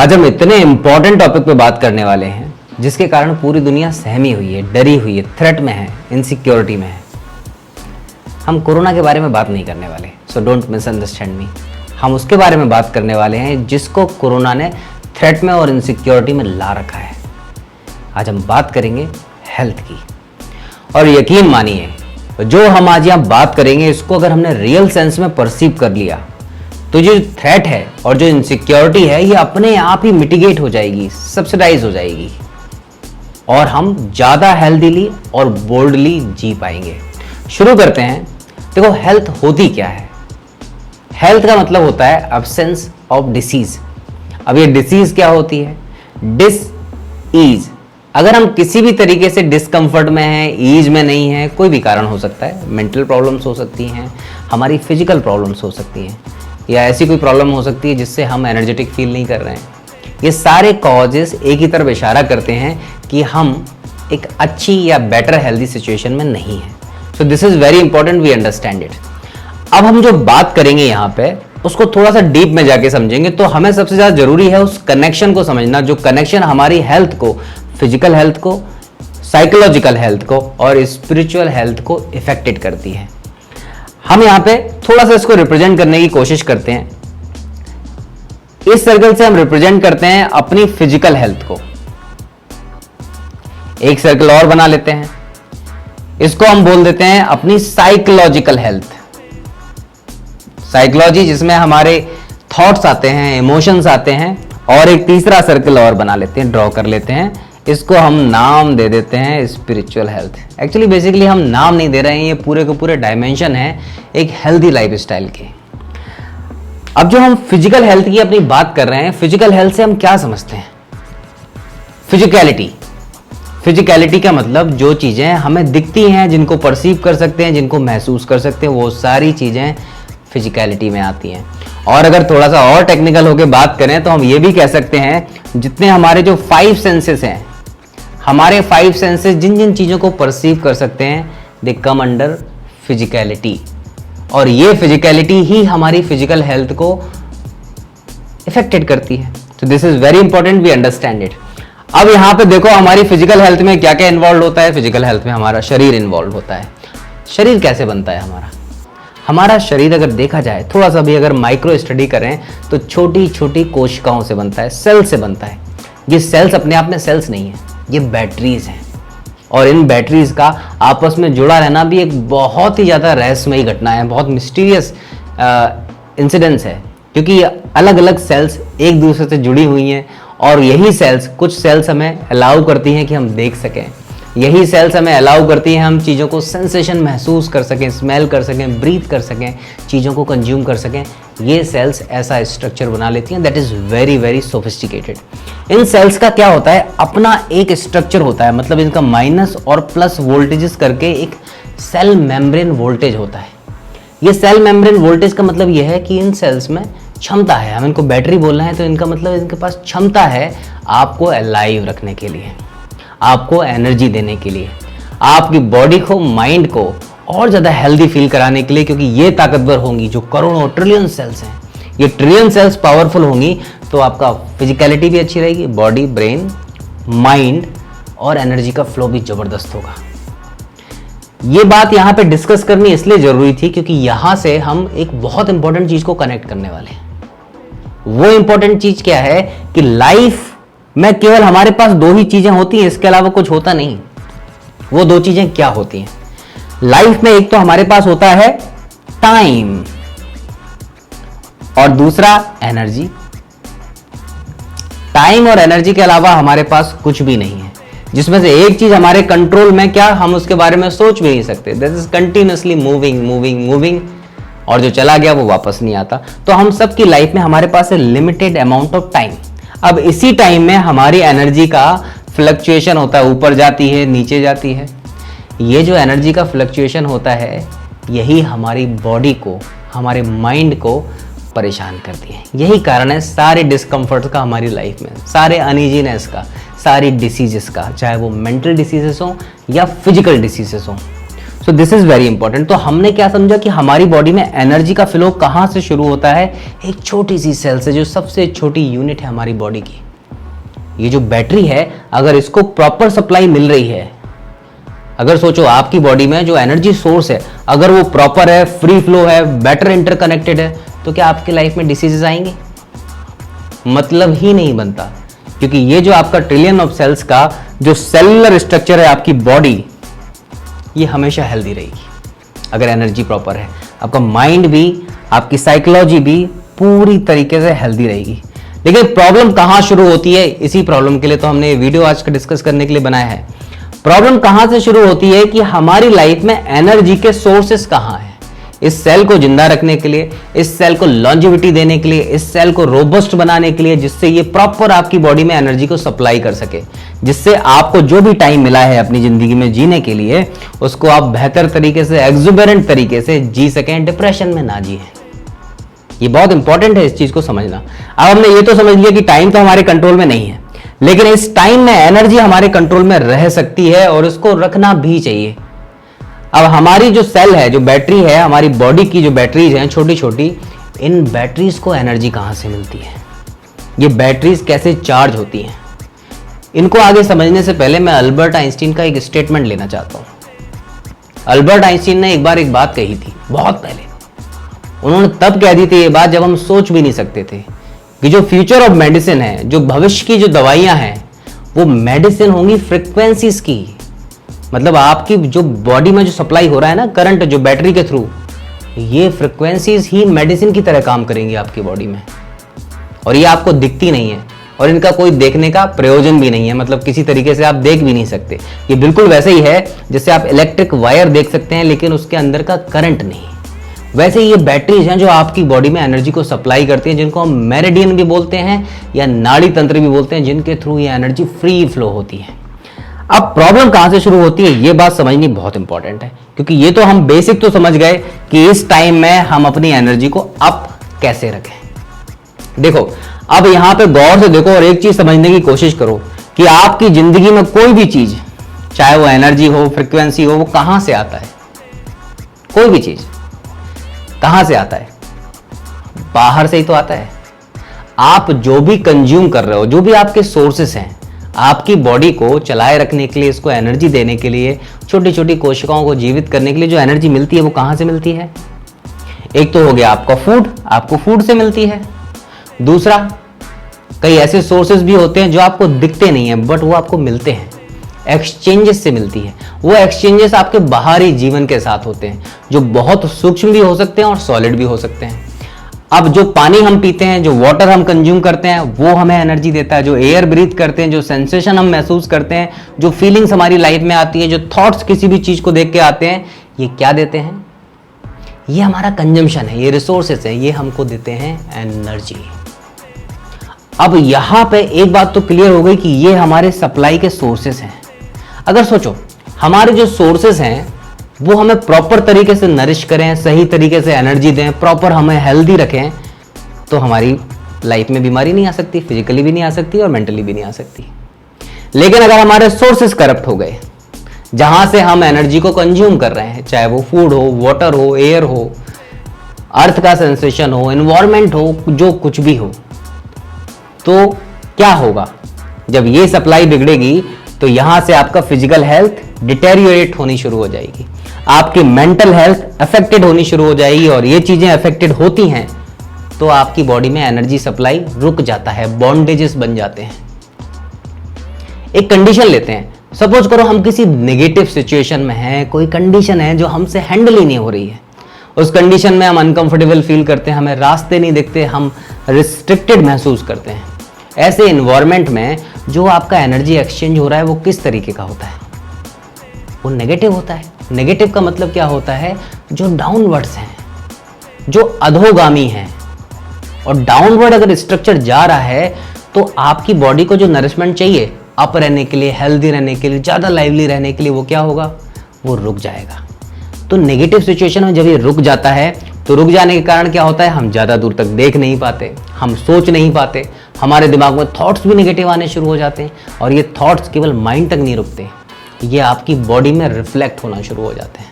आज हम इतने इंपॉर्टेंट टॉपिक पे बात करने वाले हैं जिसके कारण पूरी दुनिया सहमी हुई है, डरी हुई है, थ्रेट में है, इनसिक्योरिटी में है। हम कोरोना के बारे में बात नहीं करने वाले, सो डोंट मिसअंडरस्टैंड मी। हम उसके बारे में बात करने वाले हैं जिसको कोरोना ने थ्रेट में और इनसिक्योरिटी में ला रखा है। आज हम बात करेंगे हेल्थ की, और यकीन मानिए जो हम आज यहाँ बात करेंगे इसको अगर हमने रियल सेंस में परसीव कर लिया तो जो थ्रेट है और जो इनसिक्योरिटी है ये अपने आप ही मिटिगेट हो जाएगी, सब्सिडाइज हो जाएगी, और हम ज़्यादा हेल्दीली और बोल्डली जी पाएंगे। शुरू करते हैं। देखो, हेल्थ होती क्या है? हेल्थ का मतलब होता है एब्सेंस ऑफ डिसीज। अब ये डिसीज क्या होती है? डिस-ईज। अगर हम किसी भी तरीके से डिस्कंफर्ट में हैं, ईज में नहीं है, कोई भी कारण हो सकता है, मेंटल प्रॉब्लम्स हो सकती हैं, हमारी फिजिकल प्रॉब्लम्स हो सकती हैं, या ऐसी कोई प्रॉब्लम हो सकती है जिससे हम एनर्जेटिक फील नहीं कर रहे हैं। ये सारे कॉजेस एक ही तरफ इशारा करते हैं कि हम एक अच्छी या बेटर हेल्दी सिचुएशन में नहीं है। So this is very important, we understand it. अब हम जो बात करेंगे यहाँ पे उसको थोड़ा सा डीप में जाके समझेंगे, तो हमें सबसे ज्यादा जरूरी है उस कनेक्शन को समझना, जो कनेक्शन हमारी हेल्थ को, फिजिकल हेल्थ को, साइकोलॉजिकल हेल्थ को और स्पिरिचुअल हेल्थ को इफेक्टेड करती है। हम यहाँ पे थोड़ा सा इसको रिप्रेजेंट करने की कोशिश करते हैं। इस सर्कल से हम रिप्रेजेंट करते हैं अपनी फिजिकल हेल्थ को। एक सर्कल और बना लेते हैं, इसको हम बोल देते हैं अपनी साइकोलॉजिकल हेल्थ। साइकोलॉजी जिसमें हमारे थॉट्स आते हैं, इमोशंस आते हैं, और एक तीसरा सर्कल और बना लेते हैं, ड्रॉ कर लेते हैं। इसको हम नाम दे देते हैं स्पिरिचुअल हेल्थ। एक्चुअली बेसिकली हम नाम नहीं दे रहे हैं, ये पूरे के पूरे डायमेंशन है एक हेल्दी लाइफस्टाइल के। अब जो हम फिजिकल हेल्थ की अपनी बात कर रहे हैं, फिजिकल हेल्थ से हम क्या समझते हैं? फिजिकलिटी। फिजिकलिटी का मतलब जो चीजें हमें दिखती हैं, जिनको परसीव कर सकते हैं, जिनको महसूस कर सकते हैं, वो सारी चीजें फिजिकलिटी में आती हैं। और अगर थोड़ा सा और टेक्निकल होकर बात करें तो हम ये भी कह सकते हैं जितने हमारे जो 5 सेंसेस हैं, हमारे 5 सेंसेस जिन जिन चीज़ों को परसीव कर सकते हैं, दे कम अंडर फिजिकलिटी, और ये फिजिकलिटी ही हमारी फिजिकल हेल्थ को इफेक्टेड करती है। तो this is very important, we understand it. अब यहाँ पे देखो हमारी फिजिकल हेल्थ में क्या क्या इन्वॉल्व होता है। फिजिकल हेल्थ में हमारा शरीर इन्वॉल्व होता है। शरीर कैसे बनता है हमारा शरीर अगर देखा जाए, थोड़ा सा भी अगर माइक्रो स्टडी करें तो छोटी छोटी कोशिकाओं से बनता है, सेल से बनता है। ये सेल्स अपने आप में सेल्स नहीं है, ये बैटरीज हैं, और इन बैटरीज का आपस में जुड़ा रहना भी एक बहुत ही ज़्यादा रहस्यमयी घटना है, बहुत मिस्टीरियस इंसिडेंस है, क्योंकि अलग अलग सेल्स एक दूसरे से जुड़ी हुई हैं, और यही सेल्स, कुछ सेल्स हमें अलाउ करती हैं कि हम देख सकें, यही सेल्स हमें अलाउ करती हैं हम चीज़ों को सेंसेशन महसूस कर सकें, स्मेल कर सकें, ब्रीथ कर सकें, चीज़ों को कंज्यूम कर सकें। ये सेल्स ऐसा स्ट्रक्चर बना लेती हैं that is very very sophisticated. इन सेल्स का क्या होता है? अपना एक स्ट्रक्चर होता है, मतलब इनका माइनस और प्लस वोल्टेजेस करके एक सेल मेम्ब्रेन वोल्टेज होता है। ये सेल मेम्ब्रेन वोल्टेज का मतलब यह है कि इन सेल्स में क्षमता है, हम इनको बैटरी बोलना है तो इनका मतलब इनके पास क्षमता है आपको अलाइव रखने के लिए, आपको एनर्जी देने के लिए, आपकी बॉडी को, माइंड को और ज़्यादा हेल्दी फील कराने के लिए, क्योंकि ये ताकतवर होंगी जो करोड़ों ट्रिलियन सेल्स हैं। ये ट्रिलियन सेल्स पावरफुल होंगी तो आपका फिजिकलिटी भी अच्छी रहेगी, बॉडी, ब्रेन, माइंड और एनर्जी का फ्लो भी ज़बरदस्त होगा। ये बात यहाँ पे डिस्कस करनी इसलिए ज़रूरी थी क्योंकि यहाँ से हम एक बहुत इंपॉर्टेंट चीज़ को कनेक्ट करने वाले हैं। वो इंपॉर्टेंट चीज़ क्या है कि लाइफ में केवल हमारे पास 2 ही चीजें होती हैं, इसके अलावा कुछ होता नहीं। वो 2 चीजें क्या होती हैं लाइफ में? एक तो हमारे पास होता है टाइम, और दूसरा एनर्जी। टाइम और एनर्जी के अलावा हमारे पास कुछ भी नहीं है, जिसमें से एक चीज हमारे कंट्रोल में, क्या हम उसके बारे में सोच भी नहीं सकते। This is continuously moving moving moving, और जो चला गया वो वापस नहीं आता। तो हम सबकी लाइफ में हमारे पास है लिमिटेड अमाउंट ऑफ टाइम। अब इसी टाइम में हमारी एनर्जी का फ्लक्चुएशन होता है, ऊपर जाती है, नीचे जाती है। ये जो एनर्जी का फ्लक्चुएशन होता है यही हमारी बॉडी को, हमारे माइंड को परेशान करती है। यही कारण है सारे डिस्कम्फर्ट का हमारी लाइफ में, सारे अनइजीनेस का, सारी डिसीजेस का, चाहे वो मेंटल डिसीजेस हो या फिजिकल डिसीजेस हो। सो दिस इज वेरी इंपॉर्टेंट। तो हमने क्या समझा कि हमारी बॉडी में एनर्जी का फ्लो कहां से शुरू होता है? एक छोटी सी सेल से, जो सबसे छोटी यूनिट है हमारी बॉडी की। ये जो बैटरी है, अगर इसको प्रॉपर सप्लाई मिल रही है, अगर सोचो आपकी बॉडी में जो एनर्जी सोर्स है अगर वो प्रॉपर है, फ्री फ्लो है, बेटर इंटरकनेक्टेड है, तो क्या आपकी लाइफ में डिसीजेस आएंगे? मतलब ही नहीं बनता। क्योंकि ये जो आपका ट्रिलियन ऑफ सेल्स का जो सेलुलर स्ट्रक्चर है आपकी बॉडी, ये हमेशा हेल्दी रहेगी अगर एनर्जी प्रॉपर है। आपका माइंड भी, आपकी साइकोलॉजी भी पूरी तरीके से हेल्दी रहेगी। लेकिन प्रॉब्लम कहां शुरू होती है? इसी प्रॉब्लम के लिए तो हमने ये वीडियो आज का डिस्कस करने के लिए बनाया है। प्रॉब्लम कहां से शुरू होती है कि हमारी लाइफ में एनर्जी के सोर्सेस कहां हैं। इस सेल को जिंदा रखने के लिए, इस सेल को लॉन्जेविटी देने के लिए, इस सेल को रोबस्ट बनाने के लिए, जिससे ये प्रॉपर आपकी बॉडी में एनर्जी को सप्लाई कर सके, जिससे आपको जो भी टाइम मिला है अपनी जिंदगी में जीने के लिए, उसको आप बेहतर तरीके से, एक्सुबरेंट तरीके से जी सकें, डिप्रेशन में ना जिए। ये बहुत इंपॉर्टेंट है इस चीज को समझना। अब हमने ये तो समझ लिया कि टाइम तो हमारे कंट्रोल में नहीं है, लेकिन इस टाइम में एनर्जी हमारे कंट्रोल में रह सकती है और उसको रखना भी चाहिए। अब हमारी जो सेल है, जो बैटरी है, हमारी बॉडी की जो बैटरीज हैं छोटी छोटी, इन बैटरीज को एनर्जी कहां से मिलती है? ये बैटरीज कैसे चार्ज होती हैं? इनको आगे समझने से पहले मैं अल्बर्ट आइंस्टीन का एक स्टेटमेंट लेना चाहता हूं। अल्बर्ट आइंस्टीन ने एक बार एक बात कही थी, बहुत पहले। उन्होंने तब कह दी थी ये बात जब हम सोच भी नहीं सकते थे कि जो फ्यूचर ऑफ मेडिसिन है, जो भविष्य की जो दवाइयां हैं, वो मेडिसिन होंगी फ्रीक्वेंसीज की। मतलब आपकी जो बॉडी में जो सप्लाई हो रहा है ना करंट, जो बैटरी के थ्रू, ये फ्रीक्वेंसीज ही मेडिसिन की तरह काम करेंगी आपकी बॉडी में। और ये आपको दिखती नहीं है और इनका कोई देखने का प्रयोजन भी नहीं है, मतलब किसी तरीके से आप देख भी नहीं सकते। ये बिल्कुल वैसे ही है जैसे आप इलेक्ट्रिक वायर देख सकते हैं लेकिन उसके अंदर का करंट नहीं। वैसे ही ये बैटरीज हैं जो आपकी बॉडी में एनर्जी को सप्लाई करती हैं, जिनको हम मेरिडियन भी बोलते हैं या नाड़ी तंत्र भी बोलते हैं, जिनके थ्रू ये एनर्जी फ्री फ्लो होती है। अब प्रॉब्लम कहां से शुरू होती है, ये बात समझनी बहुत इंपॉर्टेंट है, क्योंकि ये तो हम बेसिक तो समझ गए कि इस टाइम में हम अपनी एनर्जी को अप कैसे रखें। देखो, अब यहां पे गौर से देखो और एक चीज समझने की कोशिश करो कि आपकी जिंदगी में कोई भी चीज, चाहे वो एनर्जी हो, फ्रीक्वेंसी हो, वो कहां से आता है? कोई भी चीज कहां से आता है? बाहर से ही तो आता है। आप जो भी कंज्यूम कर रहे हो, जो भी आपके सोर्सेस हैं, आपकी बॉडी को चलाए रखने के लिए, इसको एनर्जी देने के लिए, छोटी छोटी कोशिकाओं को जीवित करने के लिए जो एनर्जी मिलती है वो कहां से मिलती है? एक तो हो गया आपका फूड, आपको फूड से मिलती है। दूसरा, कई ऐसे सोर्सेस भी होते हैं जो आपको दिखते नहीं है बट वो आपको मिलते हैं, एक्सचेंजेस से मिलती है। वो एक्सचेंजेस आपके बाहरी जीवन के साथ होते हैं, जो बहुत सूक्ष्म भी हो सकते हैं और सॉलिड भी हो सकते हैं। अब जो पानी हम पीते हैं, जो वाटर हम कंज्यूम करते हैं, वो हमें एनर्जी देता है। जो एयर ब्रीथ करते हैं, जो सेंसेशन हम महसूस करते हैं, जो फीलिंग्स हमारी लाइफ में आती है, जो थॉट्स किसी भी चीज को देख के आते हैं, ये क्या देते हैं? ये हमारा कंजम्पशन है, ये रिसोर्सेस है, ये हमको देते हैं एनर्जी। अब यहां पे एक बात तो क्लियर हो गई कि ये हमारे सप्लाई के सोर्सेस हैं। अगर सोचो, हमारे जो सोर्सेस हैं वो हमें प्रॉपर तरीके से नरिश करें, सही तरीके से एनर्जी दें, प्रॉपर हमें हेल्दी रखें, तो हमारी लाइफ में बीमारी नहीं आ सकती, फिजिकली भी नहीं आ सकती और मेंटली भी नहीं आ सकती। लेकिन अगर हमारे सोर्सेस करप्ट हो गए, जहां से हम एनर्जी को कंज्यूम कर रहे हैं, चाहे वो फूड हो, वाटर हो, एयर हो, अर्थ का सेंसेशन हो, एनवायरमेंट हो, जो कुछ भी हो, तो क्या होगा? जब ये सप्लाई बिगड़ेगी तो यहां से आपका फिजिकल हेल्थ डिटेरियोरेट होनी शुरू हो जाएगी, आपकी मेंटल हेल्थ अफेक्टेड होनी शुरू हो जाएगी। और ये चीजें अफेक्टेड होती हैं तो आपकी बॉडी में एनर्जी सप्लाई रुक जाता है, बॉन्डेजेस बन जाते हैं। एक कंडीशन लेते हैं, सपोज करो हम किसी नेगेटिव सिचुएशन में हैं, कोई कंडीशन है जो हमसे हैंडल ही नहीं हो रही है, उस कंडीशन में हम अनकंफर्टेबल फील करते हैं, हमें रास्ते नहीं दिखते, हम रिस्ट्रिक्टेड महसूस करते हैं। ऐसे इन्वायरमेंट में जो आपका एनर्जी एक्सचेंज हो रहा है वो किस तरीके का होता है? वो नेगेटिव होता है। नेगेटिव का मतलब क्या होता है? जो डाउनवर्ड्स हैं, जो अधोगामी हैं। और डाउनवर्ड अगर स्ट्रक्चर जा रहा है तो आपकी बॉडी को जो नरिशमेंट चाहिए अप रहने के लिए, हेल्दी रहने के लिए, ज्यादा लाइवली रहने के लिए, वो क्या होगा? वो रुक जाएगा। तो नेगेटिव सिचुएशन में जब ये रुक जाता है तो रुक जाने के कारण क्या होता है? हम ज्यादा दूर तक देख नहीं पाते, हम सोच नहीं पाते, हमारे दिमाग में थॉट्स भी नेगेटिव आने शुरू हो जाते हैं। और ये थॉट्स केवल माइंड तक नहीं रुकते, ये आपकी बॉडी में रिफ्लेक्ट होना शुरू हो जाते हैं।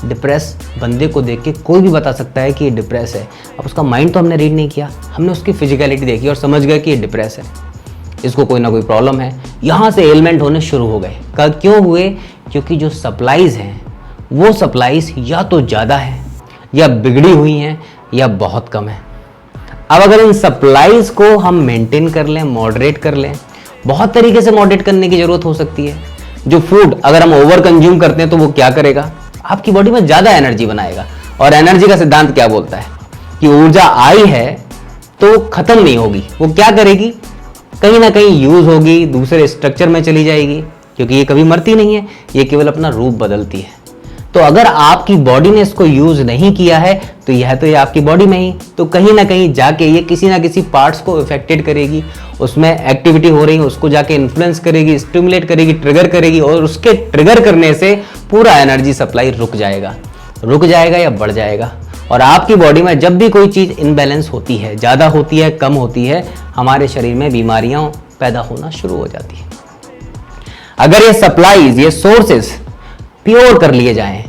डिप्रेस बंदे को देख के कोई भी बता सकता है कि ये डिप्रेस है। अब उसका माइंड तो हमने रीड नहीं किया, हमने उसकी फिजिकलिटी देखी और समझ गए कि ये डिप्रेस है, इसको कोई ना कोई प्रॉब्लम है। यहाँ से एलिमेंट होने शुरू हो गए। क्यों हुए? क्योंकि जो सप्लाईज हैं वो सप्लाईज या तो ज़्यादा है या बिगड़ी हुई हैं या बहुत कम है। अब अगर इन सप्लाईज को हम मेंटेन कर लें, मॉडरेट कर लें, बहुत तरीके से मॉडरेट करने की जरूरत हो सकती है। जो फूड अगर हम ओवर कंज्यूम करते हैं तो वो क्या करेगा? आपकी बॉडी में ज़्यादा एनर्जी बनाएगा। और एनर्जी का सिद्धांत क्या बोलता है कि ऊर्जा आई है तो खत्म नहीं होगी, वो क्या करेगी? कहीं ना कहीं यूज होगी, दूसरे स्ट्रक्चर में चली जाएगी, क्योंकि ये कभी मरती नहीं है, ये केवल अपना रूप बदलती है। तो अगर आपकी बॉडी ने इसको यूज नहीं किया है तो ये आपकी बॉडी में ही तो कहीं ना कहीं जाके ये किसी ना किसी पार्ट्स को इफेक्टेड करेगी, उसमें एक्टिविटी हो रही है उसको जाके इन्फ्लुएंस करेगी, स्टिमुलेट करेगी, ट्रिगर करेगी, और उसके ट्रिगर करने से पूरा एनर्जी सप्लाई रुक जाएगा या बढ़ जाएगा। और आपकी बॉडी में जब भी कोई चीज इनबैलेंस होती है, ज्यादा होती है, कम होती है, हमारे शरीर में बीमारियां पैदा होना शुरू हो जाती है। अगर ये सप्लाईज, ये सोर्सेस प्योर कर लिए जाएं,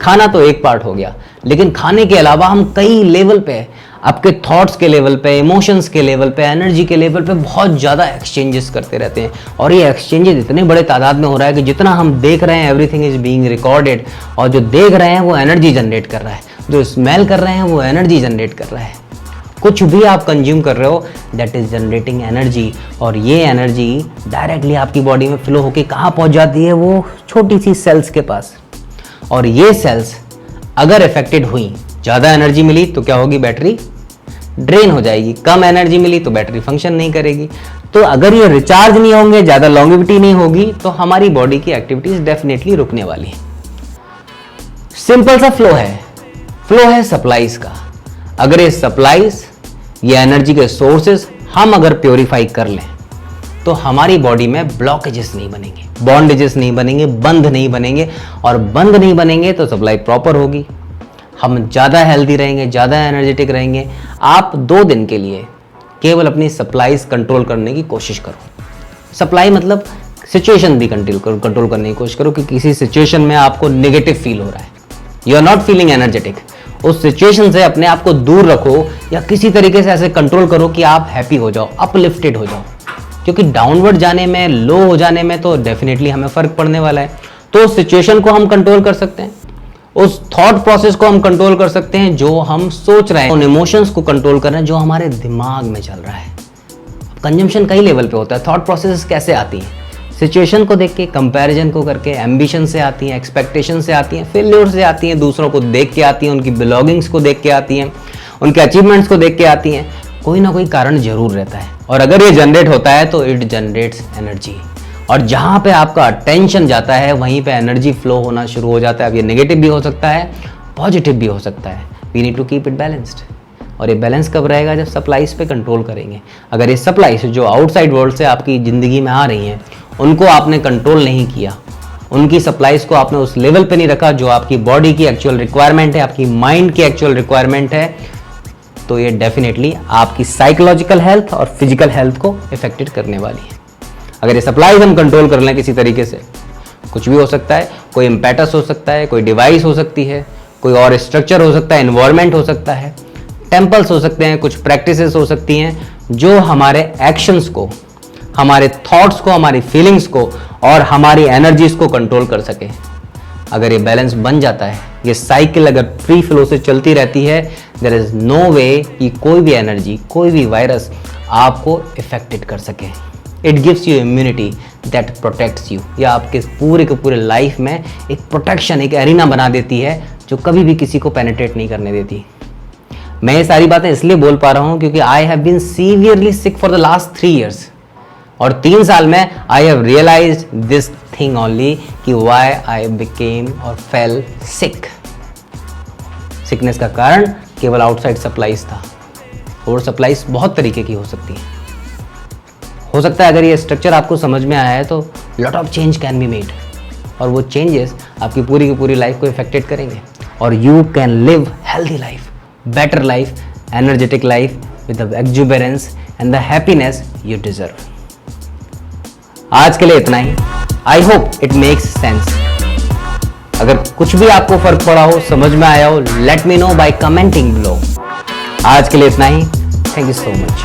खाना तो एक पार्ट हो गया, लेकिन खाने के अलावा हम कई लेवल पे, आपके थॉट्स के लेवल पे, इमोशंस के लेवल पे, एनर्जी के लेवल पे बहुत ज़्यादा एक्सचेंजेस करते रहते हैं। और ये एक्सचेंजेस इतने बड़े तादाद में हो रहा है कि जितना हम देख रहे हैं एवरीथिंग इज बीइंग रिकॉर्डेड, और जो देख रहे हैं वो एनर्जी जनरेट कर रहा है, जो स्मेल कर रहे हैं वो एनर्जी जनरेट कर रहा है। कुछ भी आप कंज्यूम कर रहे हो दैट इज जनरेटिंग एनर्जी, और ये एनर्जी डायरेक्टली आपकी बॉडी में फ्लो होकर कहाँ पहुँच जाती है? वो छोटी सी सेल्स के पास। और ये सेल्स अगर इफेक्टेड हुई, ज़्यादा एनर्जी मिली तो क्या होगी? बैटरी ड्रेन हो जाएगी। कम एनर्जी मिली तो बैटरी फंक्शन नहीं करेगी। तो अगर ये रिचार्ज नहीं होंगे, ज़्यादा लॉन्गेविटी नहीं होगी, तो हमारी बॉडी की एक्टिविटीज डेफिनेटली रुकने वाली है। सिंपल सा फ्लो है सप्लाईज का। अगर ये सप्लाईज, ये एनर्जी के सोर्सेस हम अगर प्योरीफाई कर लें तो हमारी बॉडी में ब्लॉकेजेस नहीं बनेंगे, बॉन्डेजेस नहीं बनेंगे, बंध नहीं बनेंगे, और बंध नहीं बनेंगे तो सप्लाई प्रॉपर होगी, हम ज़्यादा हेल्दी रहेंगे, ज़्यादा एनर्जेटिक रहेंगे। आप 2 दिन के लिए केवल अपनी सप्लाईज कंट्रोल करने की कोशिश करो। सप्लाई मतलब सिचुएशन भी कंट्रोल करने की कोशिश करो कि किसी सिचुएशन में आपको नेगेटिव फील हो रहा है, you are not feeling energetic, उस सिचुएशन से अपने आप को दूर रखो, या किसी तरीके से ऐसे कंट्रोल करो कि आप हैप्पी हो जाओ, अपलिफ्टेड हो जाओ। क्योंकि डाउनवर्ड जाने में, लो हो जाने में तो डेफिनेटली हमें फर्क पड़ने वाला है। तो उस सिचुएशन को हम कंट्रोल कर सकते हैं, उस थॉट प्रोसेस को हम कंट्रोल कर सकते हैं जो हम सोच रहे हैं, उन इमोशंस को कंट्रोल कर रहे हैं जो हमारे दिमाग में चल रहा है। कंजम्पशन कई लेवल पे होता है। थॉट प्रोसेस कैसे आती हैं? सिचुएशन को देख के, कंपैरिजन को करके, एम्बिशन से आती हैं, एक्सपेक्टेशन से आती हैं, फेल्योर से आती हैं, दूसरों को देख के आती हैं, उनकी बिलोंगिंग्स को देख के आती हैं, उनके अचीवमेंट्स को देख के आती हैं। कोई ना कोई कारण जरूर रहता है, और अगर ये जनरेट होता है तो इट जनरेट्स एनर्जी, और जहाँ पे आपका अटेंशन जाता है वहीं पे एनर्जी फ्लो होना शुरू हो जाता है। अब ये नेगेटिव भी हो सकता है, पॉजिटिव भी हो सकता है। We need to keep it balanced. और ये बैलेंस कब रहेगा? जब सप्लाईज पे कंट्रोल करेंगे। अगर ये सप्लाईज जो आउटसाइड वर्ल्ड से आपकी ज़िंदगी में आ रही हैं, उनको आपने कंट्रोल नहीं किया, उनकी सप्लाईज को आपने उस लेवल पे नहीं रखा जो आपकी बॉडी की एक्चुअल रिक्वायरमेंट है, आपकी माइंड की एक्चुअल रिक्वायरमेंट है, तो ये डेफिनेटली आपकी साइकोलॉजिकल हेल्थ और फिजिकल हेल्थ को इफेक्टेड करने वाली है। अगर ये सप्लाईज हम कंट्रोल कर लें किसी तरीके से, कुछ भी हो सकता है, कोई इम्पैटस हो सकता है, कोई डिवाइस हो सकती है, कोई और स्ट्रक्चर हो सकता है, एनवायरनमेंट हो सकता है, टेम्पल्स हो सकते हैं, कुछ प्रैक्टिसेस हो सकती हैं जो हमारे एक्शंस को, हमारे थॉट्स को, हमारी फीलिंग्स को और हमारी एनर्जीज को कंट्रोल कर सके। अगर ये बैलेंस बन जाता है, ये साइकिल अगर फ्री फ्लो से चलती रहती है, देयर इज नो वे कि कोई भी एनर्जी, कोई भी वायरस आपको इफेक्टेड कर सके। It gives you immunity that protects you, या आपके पूरे के पूरे लाइफ में एक प्रोटेक्शन, एक एरिना बना देती है जो कभी भी किसी को पेनिट्रेट नहीं करने देती। मैं ये सारी बातें इसलिए बोल पा रहा हूँ क्योंकि I have been severely sick for the last 3 years, और 3 साल में I have realised this thing only कि व्हाई आई बिकेम और फेल सिक। सिकनेस का कारण केवल आउटसाइड सप्लाईज था, और सप्लाईज बहुत तरीके की हो सकती है। हो सकता है अगर ये स्ट्रक्चर आपको समझ में आया है तो lot of change can be made, और वो चेंजेस आपकी पूरी की पूरी लाइफ को इफेक्टेड करेंगे, और you can live healthy life, better life, energetic life with the exuberance and the happiness you deserve. आज के लिए इतना ही. I hope it makes sense. अगर कुछ भी आपको फर्क पड़ा हो, समझ में आया हो, let me know by commenting below. आज के लिए इतना ही। Thank you so much.